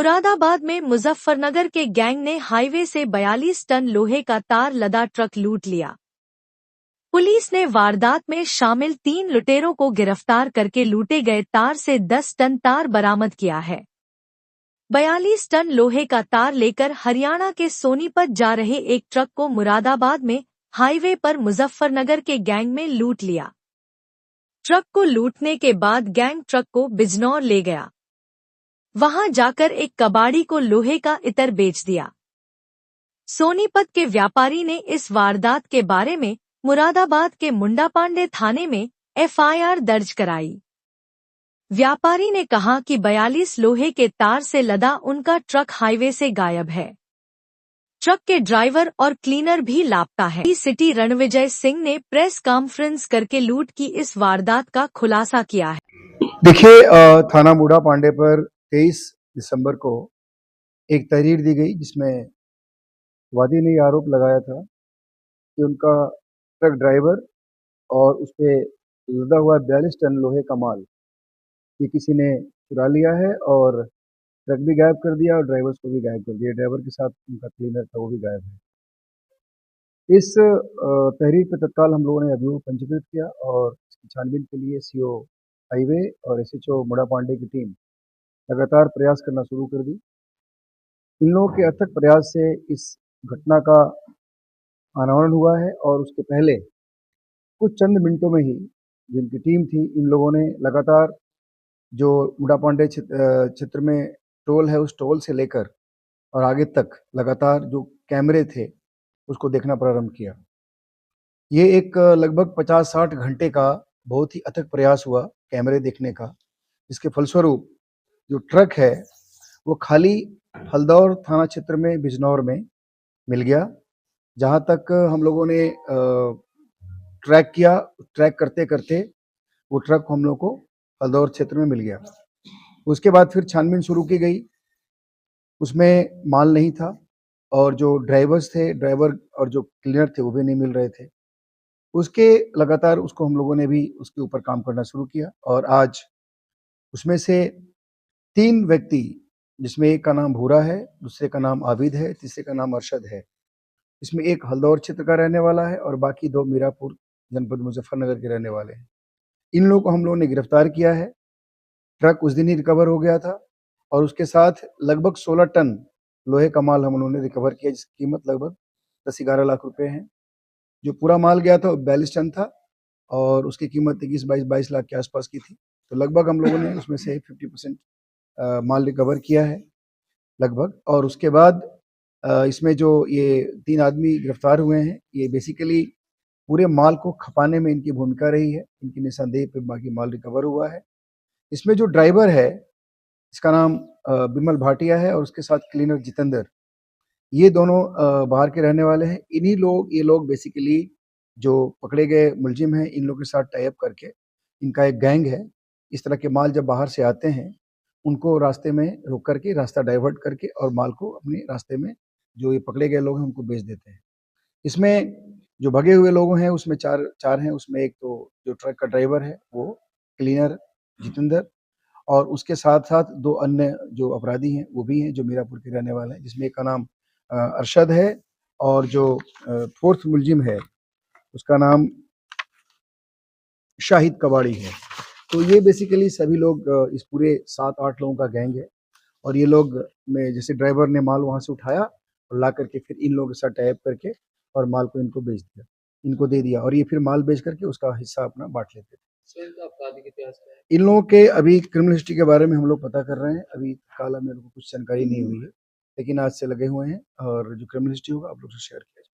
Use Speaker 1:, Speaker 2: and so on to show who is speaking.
Speaker 1: मुरादाबाद में मुजफ्फरनगर के गैंग ने हाईवे से 42 टन लोहे का तार लदा ट्रक लूट लिया। पुलिस ने वारदात में शामिल 3 लुटेरों को गिरफ्तार करके लूटे गए तार से 10 टन तार बरामद किया है। 42 टन लोहे का तार लेकर हरियाणा के सोनीपत जा रहे एक ट्रक को मुरादाबाद में हाईवे पर मुजफ्फरनगर के गैंग में लूट लिया। ट्रक को लूटने के बाद गैंग ट्रक को बिजनौर ले गया। वहां जाकर एक कबाड़ी को लोहे का इत्र बेच दिया। सोनीपत के व्यापारी ने इस वारदात के बारे में मुरादाबाद के मुंडापांडे थाने में एफआईआर दर्ज कराई। व्यापारी ने कहा कि 42 लोहे के तार से लदा उनका ट्रक हाईवे से गायब है। ट्रक के ड्राइवर और क्लीनर भी लापता है। सिटी रणविजय सिंह ने प्रेस कॉन्फ्रेंस करके लूट की इस वारदात का खुलासा किया है।
Speaker 2: देखिए, थाना मुंडापांडे पर 23 दिसंबर को एक तहरीर दी गई जिसमें वादी ने आरोप लगाया था कि उनका ट्रक ड्राइवर और उस पे लदा हुआ 42 टन लोहे का माल ये किसी ने चुरा लिया है और ट्रक भी गायब कर दिया और ड्राइवर्स को भी गायब कर दिया। ड्राइवर के साथ उनका क्लीनर था वो भी गायब है। इस तहरीर पर तत्काल हम लोगों ने अभियोग पंजीकृत किया और इसकी छानबीन के लिए सीओ हाईवे और एसएचओ मुंडापांडे की टीम लगातार प्रयास करना शुरू कर दी। इन लोगों के अथक प्रयास से इस घटना का अनावरण हुआ है और उसके पहले कुछ चंद मिनटों में ही जिनकी टीम थी, इन लोगों ने लगातार जो मुंडापांडे क्षेत्र में टोल है उस टोल से लेकर और आगे तक लगातार जो कैमरे थे उसको देखना प्रारंभ किया। ये एक लगभग 50-60 घंटे का बहुत ही अथक प्रयास हुआ कैमरे देखने का, जिसके फलस्वरूप जो ट्रक है वो खाली हल्दौर थाना क्षेत्र में बिजनौर में मिल गया। जहां तक हम लोगों ने ट्रैक किया, ट्रैक करते करते वो ट्रक हम लोग को हल्दौर क्षेत्र में मिल गया। उसके बाद फिर छानबीन शुरू की गई, उसमें माल नहीं था और जो ड्राइवर्स थे, ड्राइवर और जो क्लीनर थे वो भी नहीं मिल रहे थे। उसके लगातार उसको हम लोगों ने भी उसके ऊपर काम करना शुरू किया और आज उसमें से 3 व्यक्ति, जिसमें एक का नाम भूरा है, दूसरे का नाम आबिद है, तीसरे का नाम अरशद है। इसमें एक हल्दौर क्षेत्र का रहने वाला है और बाकी 2 मीरापुर जनपद मुजफ्फरनगर के रहने वाले हैं। इन लोगों को हम लोगों ने गिरफ्तार किया है। ट्रक उस दिन ही रिकवर हो गया था और उसके साथ लगभग 16 टन लोहे का माल हम लोगों ने रिकवर किया, जिसकी कीमत लगभग 10-11 लाख रुपए है। जो पूरा माल गया था वो 42 टन था और उसकी कीमत 21-22 लाख के आसपास की थी। तो लगभग हम लोगों ने उसमें से 50% माल रिकवर किया है लगभग। और उसके बाद इसमें जो ये 3 आदमी गिरफ्तार हुए हैं, ये बेसिकली पूरे माल को खपाने में इनकी भूमिका रही है। इनकी निशानदेही पे बाकी माल रिकवर हुआ है। इसमें जो ड्राइवर है इसका नाम बिमल भाटिया है और उसके साथ क्लीनर जितेंद्र, ये दोनों बाहर के रहने वाले हैं। ये लोग बेसिकली जो पकड़े गए मुलजिम हैं, इन लोगों के साथ टाई अप करके इनका एक गैंग है। इस तरह के माल जब बाहर से आते हैं उनको रास्ते में रोक करके, रास्ता डाइवर्ट करके और माल को अपने रास्ते में जो ये पकड़े गए लोग हैं उनको बेच देते हैं। इसमें जो भगे हुए लोग हैं उसमें चार हैं। उसमें एक तो जो ट्रक का ड्राइवर है वो क्लीनर जितेंद्र और उसके साथ-साथ 2 अन्य जो अपराधी हैं वो भी हैं जो मीरापुर के रहने वाले हैं, जिसमें एक का नाम अरशद है और जो 4th मुलजिम है उसका नाम शाहिद कबाड़ी है। तो ये बेसिकली सभी लोग इस पूरे 7-8 लोगों का गैंग है और ये लोग में जैसे ड्राइवर ने माल वहाँ से उठाया और ला करके फिर इन लोगों के साथ टाई अप करके और माल को इनको बेच दिया, इनको दे दिया और ये फिर माल बेच करके उसका हिस्सा अपना बाँट लेते थे। इन लोगों के अभी क्रिमिनल हिस्ट्री के बारे में हम लोग पता कर रहे हैं। अभी फिलहाल मेरे को कुछ जानकारी नहीं हुई है, लेकिन आज से लगे हुए हैं और जो क्रिमिनल हिस्ट्री होगा आप लोग से शेयर किया जाएगा।